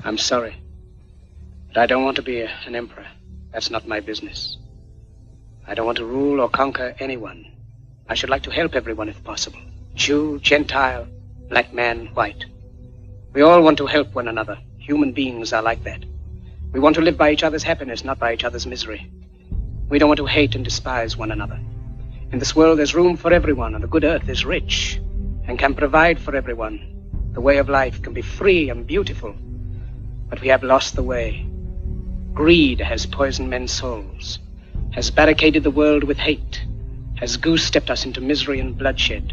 I'm sorry, but I don't want to be an emperor. That's not my business. I don't want to rule or conquer anyone. I should like to help everyone if possible. Jew, Gentile, black man, white. We all want to help one another. Human beings are like that. We want to live by each other's happiness, not by each other's misery. We don't want to hate and despise one another. In this world, there's room for everyone, and the good earth is rich and can provide for everyone. The way of life can be free and beautiful, but we have lost the way. Greed has poisoned men's souls, has barricaded the world with hate, has goose-stepped us into misery and bloodshed.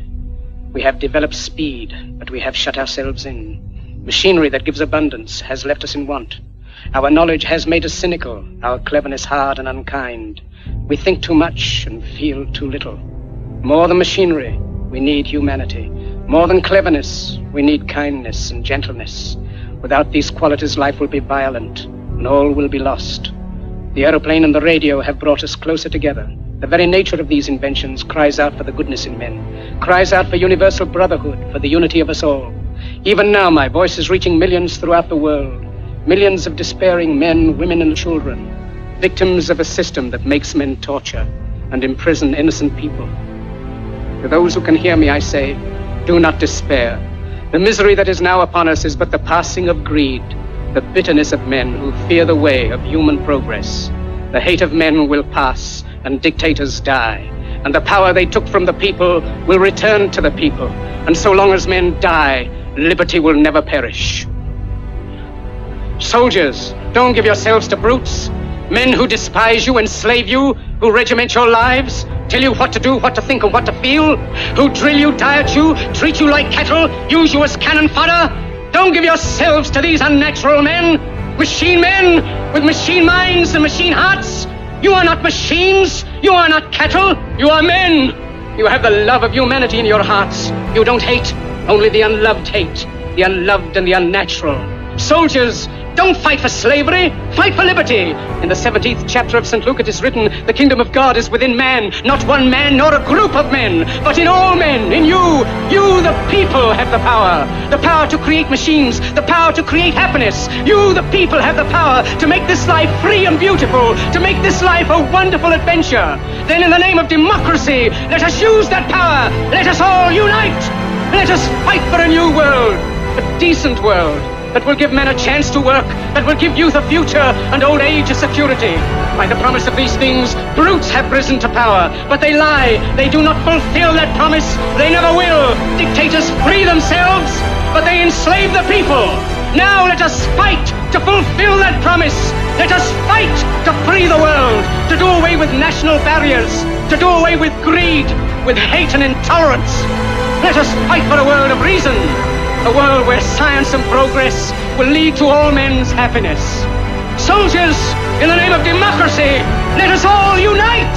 We have developed speed, but we have shut ourselves in. Machinery that gives abundance has left us in want. Our knowledge has made us cynical, our cleverness hard and unkind. We think too much and feel too little. More than machinery, we need humanity. More than cleverness, we need kindness and gentleness. Without these qualities, life will be violent, and all will be lost. The aeroplane and the radio have brought us closer together. The very nature of these inventions cries out for the goodness in men, cries out for universal brotherhood, for the unity of us all. Even now, my voice is reaching millions throughout the world. Millions of despairing men, women, and children, victims of a system that makes men torture and imprison innocent people. To those who can hear me, I say, do not despair. The misery that is now upon us is but the passing of greed, the bitterness of men who fear the way of human progress. The hate of men will pass, and dictators die, and the power they took from the people will return to the people. And so long as men die, liberty will never perish. Soldiers, don't give yourselves to brutes. Men who despise you, enslave you, who regiment your lives, tell you what to do, what to think, and what to feel, who drill you, diet you, treat you like cattle, use you as cannon fodder. Don't give yourselves to these unnatural men, machine men with machine minds and machine hearts. You are not machines, you are not cattle, you are men. You have the love of humanity in your hearts. You don't hate, only the unloved hate, the unloved and the unnatural. Soldiers, don't fight for slavery, fight for liberty. In the 17th chapter of St. Luke it is written, the kingdom of God is within man, not one man nor a group of men, but in all men, in you. You, the people, have the power to create machines, the power to create happiness. You, the people, have the power to make this life free and beautiful, to make this life a wonderful adventure. Then in the name of democracy, let us use that power. Let us all unite. Let us fight for a new world, a decent world, that will give men a chance to work, that will give youth a future and old age a security. By the promise of these things, brutes have risen to power, but they lie. They do not fulfill that promise. They never will. Dictators free themselves, but they enslave the people. Now let us fight to fulfill that promise. Let us fight to free the world, to do away with national barriers, to do away with greed, with hate and intolerance. Let us fight for a world of reason, a world where science and progress will lead to all men's happiness. Soldiers, in the name of democracy, let us all unite!